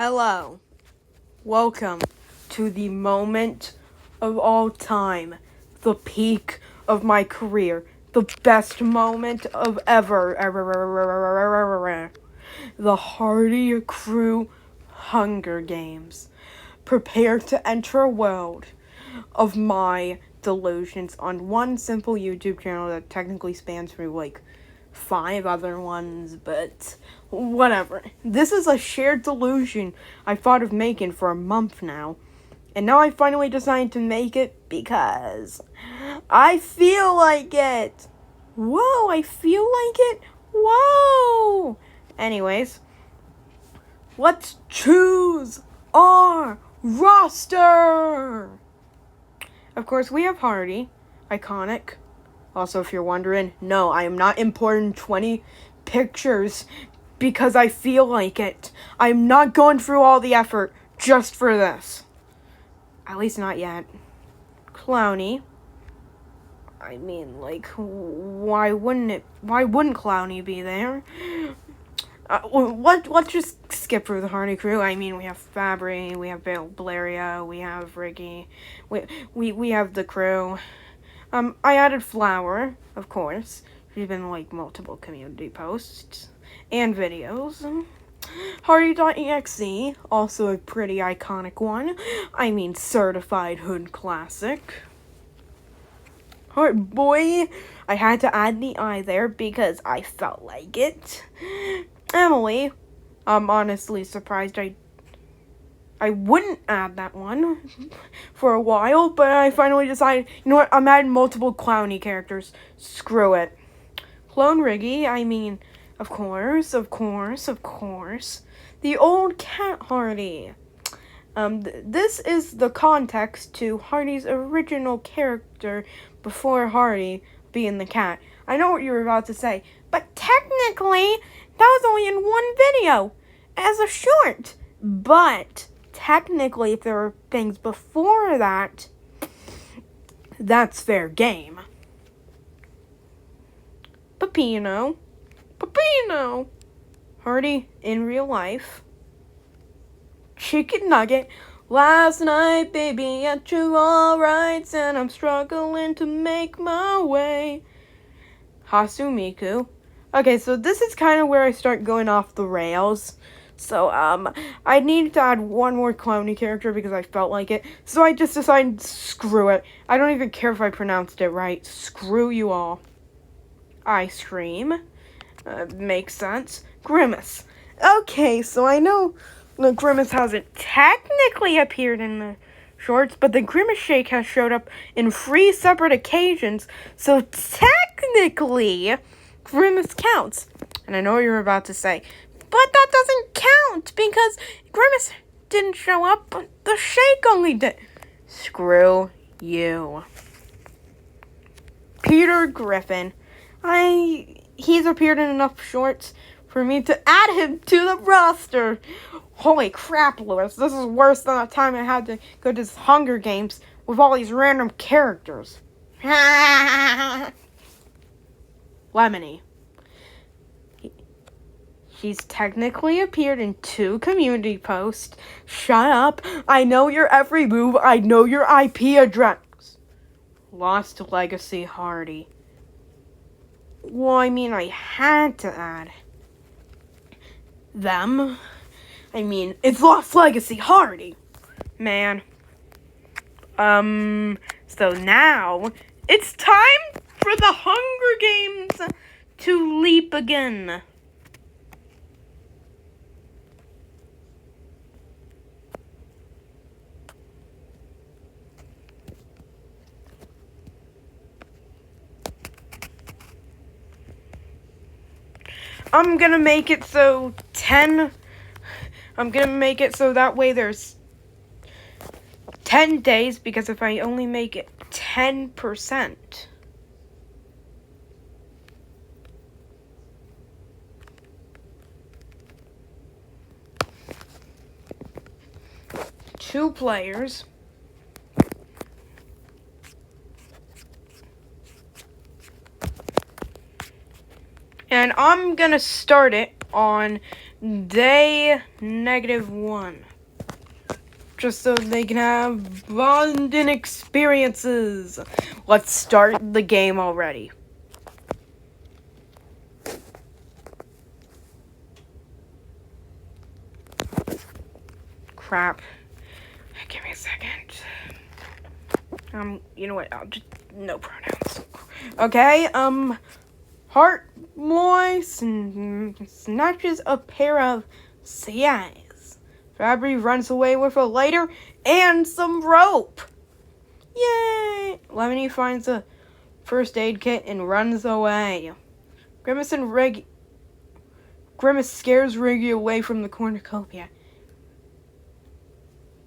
Hello. Welcome to the moment of all time, the peak of my career, the best moment of ever. The Hardy Crew Hunger Games. Prepare to enter a world of my delusions on one simple YouTube channel that technically spans through like 5 other ones, but whatever. This is a shared delusion I thought of making for a month now. And now I finally decided to make it because I feel like it. Whoa, I feel like it? Whoa! Anyways, let's choose our roster! Of course, we have Hardy, iconic. Also, if you're wondering, no, I am not importing 20 pictures because I feel like it. I'm not going through all the effort just for this. At least not yet. Clowny. I mean, like, why wouldn't Clowny be there? Let's just skip through the Hardy Crew. I mean, we have Fabry, we have Valeria, we have Ricky, we have the crew. I added Flower, of course. She's been in, like, multiple community posts and videos. Hearty.exe, also a pretty iconic one. I mean, certified hood classic. Heart Boy, I had to add the I there because I felt like it. Emily, I'm honestly surprised I wouldn't add that one for a while, but I finally decided, you know what, I'm adding multiple Clowny characters. Screw it. Clone Riggy, I mean, of course. The old cat Hardy. This is the context to Hardy's original character before Hardy being the cat. I know what you were about to say, but technically, that was only in one video as a short. But technically, if there were things before that, that's fair game. Peppino. Hardy in real life. Chicken Nugget. Last night, baby, I drew all rights, and I'm struggling to make my way. Hasumiku. Okay, so this is kind of where I start going off the rails. So, I needed to add one more Clowny character because I felt like it. So I just decided, screw it. I don't even care if I pronounced it right. Screw you all. Ice cream. Makes sense. Grimace. Okay, so I know the Grimace hasn't technically appeared in the shorts, but the Grimace Shake has showed up in 3 separate occasions, so technically, Grimace counts. And I know what you're about to say, but that doesn't count because Grimace didn't show up, but the Shake only did. Screw you. Peter Griffin. He's appeared in enough shorts for me to add him to the roster. Holy crap, Lewis. This is worse than the time I had to go to Hunger Games with all these random characters. Lemony. He's technically appeared in 2 community posts. Shut up. I know your every move. I know your IP address. Lost Legacy Hardy. Well, I mean, I had to add them. I mean, it's Lost Legacy Hardy. Man. So now, it's time for the Hunger Games to leap again. I'm gonna make it so that way there's 10 days, because if I only make it 10%, two players, and I'm gonna start it on day -1. Just so they can have bonding experiences. Let's start the game already. Crap. Give me a second. You know what? I'll just no pronouns. Okay. Heart Boy snatches a pair of CIs. Fabry runs away with a lighter and some rope. Yay! Lemony finds a first aid kit and runs away. Grimace scares Reggie away from the cornucopia.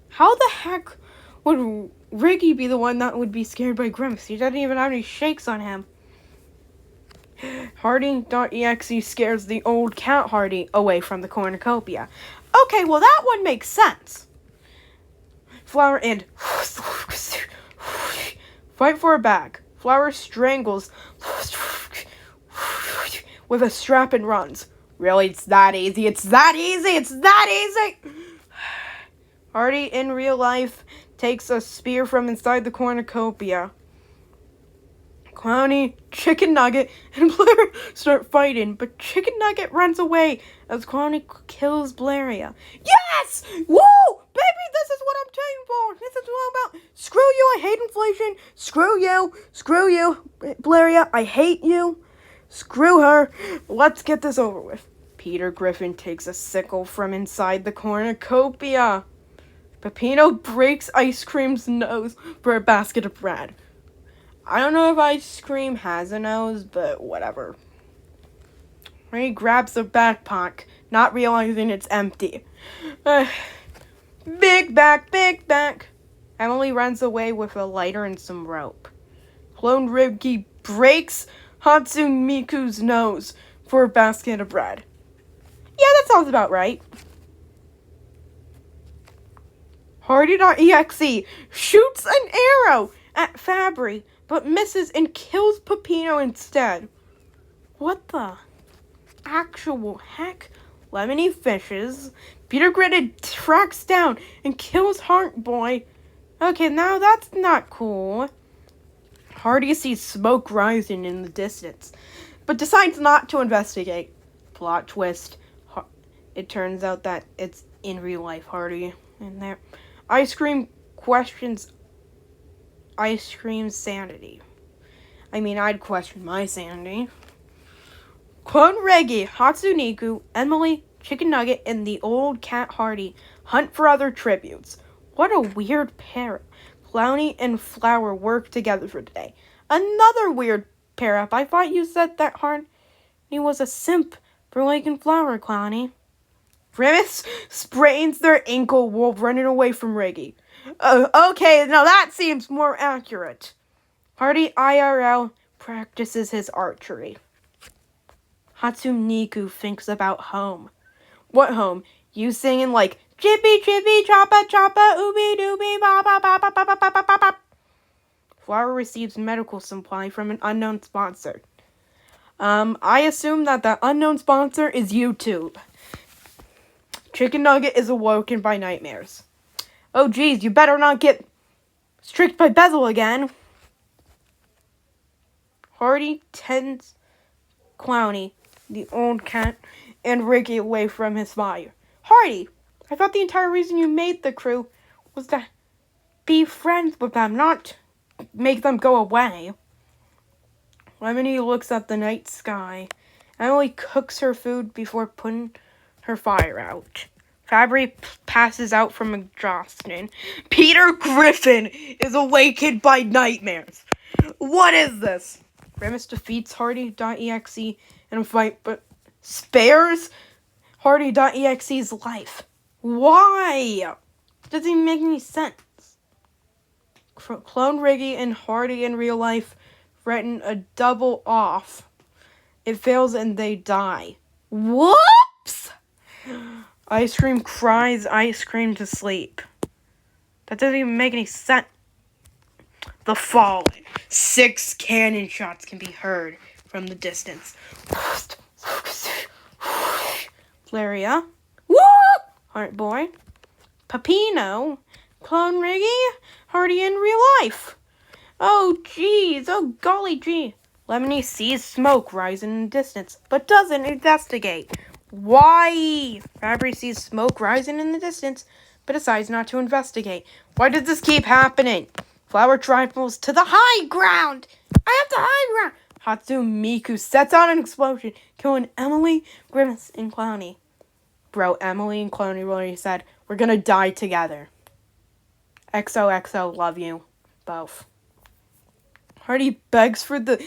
How the heck would Reggie be the one that would be scared by Grimace? He doesn't even have any shakes on him. Hearty.exe scares the old cat Hearty away from the cornucopia. Okay, well that one makes sense. Flower and fight for a bag. Flower strangles with a strap and runs. Really, it's that easy. It's that easy. It's that easy. Hearty in real life takes a spear from inside the cornucopia. Clowny, Chicken Nugget, and Blair start fighting, but Chicken Nugget runs away as Clowny kills Blairia. Yes! Woo! Baby, this is what I'm paying for! This is what I'm about! Screw you, I hate inflation! Screw you! Screw you, Blairia, I hate you! Screw her! Let's get this over with. Peter Griffin takes a sickle from inside the cornucopia. Peppino breaks Ice Cream's nose for a basket of bread. I don't know if Ice Cream has a nose, but whatever. He grabs a backpack, not realizing it's empty. Big back. Emily runs away with a lighter and some rope. Clone Ribky breaks Hatsumiku's nose for a basket of bread. Yeah, that sounds about right. Hearty.exe shoots an arrow at Fabry, but misses and kills Peppino instead. What the actual heck? Lemony fishes. Peter Griffin tracks down and kills Heart Boy. Okay, now that's not cool. Hearty sees smoke rising in the distance, but decides not to investigate. Plot twist. It turns out that it's in real life Hearty in there. Ice Cream questions Ice Cream's sanity. I mean, I'd question my sanity. Clone Reggie, Hatsuniku, Emily, Chicken Nugget, and the old cat Hearty hunt for other tributes. What a weird pair. Clowny and Flower work together for today. Another weird pair up. I thought you said that Hearty was a simp for liking Flower, Clowny. Grimace sprains their ankle while running away from Reggie. Okay, now that seems more accurate. Hearty IRL practices his archery. Hatsuniku thinks about home. What home? You singing like chippy chippy choppa choppa ooby dooby ba ba ba ba ba ba ba ba ba. Flower receives medical supply from an unknown sponsor. I assume that the unknown sponsor is YouTube. Chicken Nugget is awoken by nightmares. Oh geez, you better not get stripped by Bezel again. Hearty tends Clowny, the old cat, and Ricky away from his fire. Hearty, I thought the entire reason you made the crew was to be friends with them, not make them go away. Lemony looks at the night sky. Emily cooks her food before putting her fire out. Fabry passes out from exhaustion. Peter Griffin is awakened by nightmares. What is this? Grimace defeats Hearty.exe in a fight, but spares Hearty.exe's life. Why? Doesn't even make any sense. Clone Reggie and Hearty in real life threaten a double off. It fails and they die. Whoops! Ice Cream cries Ice Cream to sleep. That doesn't even make any sense. The Fallen. 6 cannon shots can be heard from the distance. Flaria. Woo! Heart Boy. Peppino. Clone Riggy. Hearty in real life. Oh, jeez. Oh, golly gee. Lemony sees smoke rising in the distance, but doesn't investigate. Why? Fabry sees smoke rising in the distance, but decides not to investigate. Why does this keep happening? Flower travels to the high ground. I have the high ground. Hatsune sets on an explosion, killing Emily, Grimace, and Clowny. Bro, Emily and Clowny really said, we're gonna die together. XOXO, love you. Both. Hearty begs for the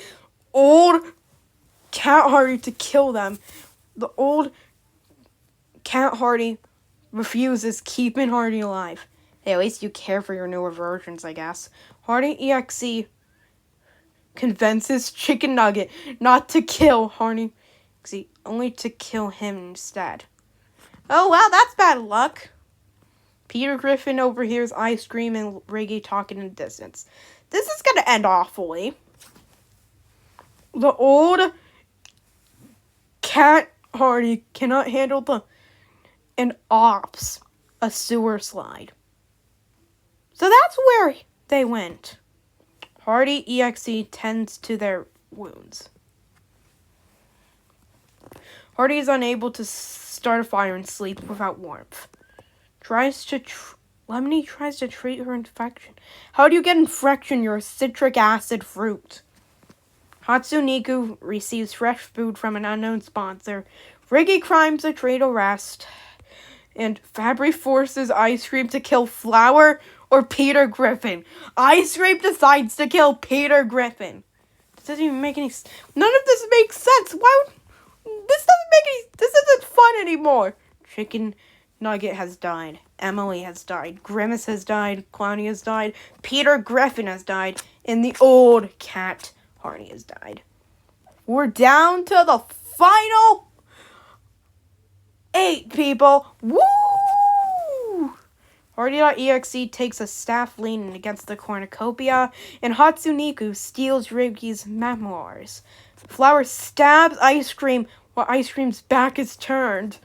old Cat Hearty to kill them. The old Cat Hearty refuses, keeping Hearty alive. Hey, at least you care for your newer versions, I guess. Hearty EXE convinces Chicken Nugget not to kill Hearty EXE, only to kill him instead. Oh, well, that's bad luck. Peter Griffin overhears Ice Cream and Riggy talking in the distance. This is going to end awfully. The old Cat Hearty cannot handle and opts a sewer slide. So that's where they went. Hearty EXE tends to their wounds. Hearty is unable to start a fire and sleep without warmth. Lemony tries to treat her infection. How do you get infection? You're a citric acid fruit. Hatsune receives fresh food from an unknown sponsor. Riggy climbs a tree to rest. And Fabry forces Ice Cream to kill Flower or Peter Griffin. Ice Cream decides to kill Peter Griffin. This doesn't even make any sense. None of this makes sense. Why would... This isn't fun anymore. Chicken Nugget has died. Emily has died. Grimace has died. Clowny has died. Peter Griffin has died. And the old Cat Hearty has died. We're down to the final 8 people. Woo! Hearty.exe takes a staff leaning against the cornucopia, and Hatsune steals Riggy's memoirs. Flower stabs Ice Cream while Ice Cream's back is turned.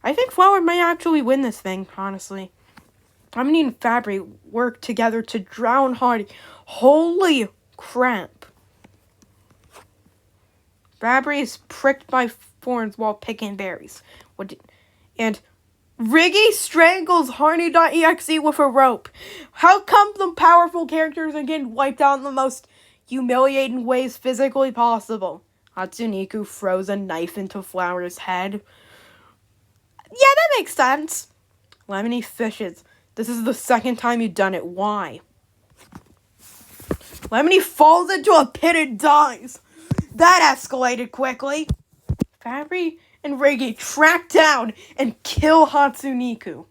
I think Flower might actually win this thing, honestly. Lemony and Fabry work together to drown Hearty. Holy crap. Fabry is pricked by thorns while picking berries. And Riggy strangles Hearty.exe with a rope. How come the powerful characters are getting wiped out in the most humiliating ways physically possible? Hatsune throws a knife into Flower's head. Yeah, that makes sense. Lemony fishes. This is the second time you've done it. Why? Lemony falls into a pit and dies. That escalated quickly. Fabry and Riggy track down and kill Hatsune.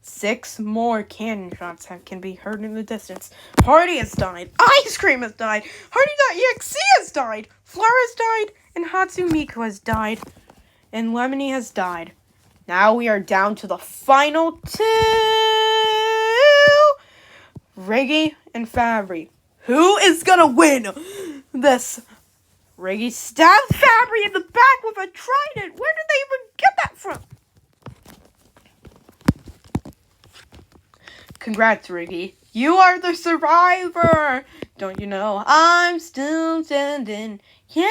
6 more cannon shots can be heard in the distance. Hearty has died. Ice Cream has died. Hearty.exe has died. Flower has died. And Hatsune has died. And Lemony has died. Now we are down to the final 2. Riggy and Fabry. Who is gonna win this? Riggy stabs Fabry in the back with a trident. Where did they even get that from? Congrats, Riggy. You are the survivor. Don't you know I'm still standing? Yeah.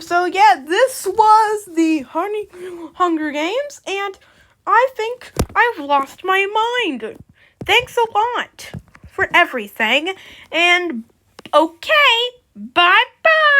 So yeah, this was the Hunger Games, and I think I've lost my mind. Thanks a lot for everything, and okay, bye-bye.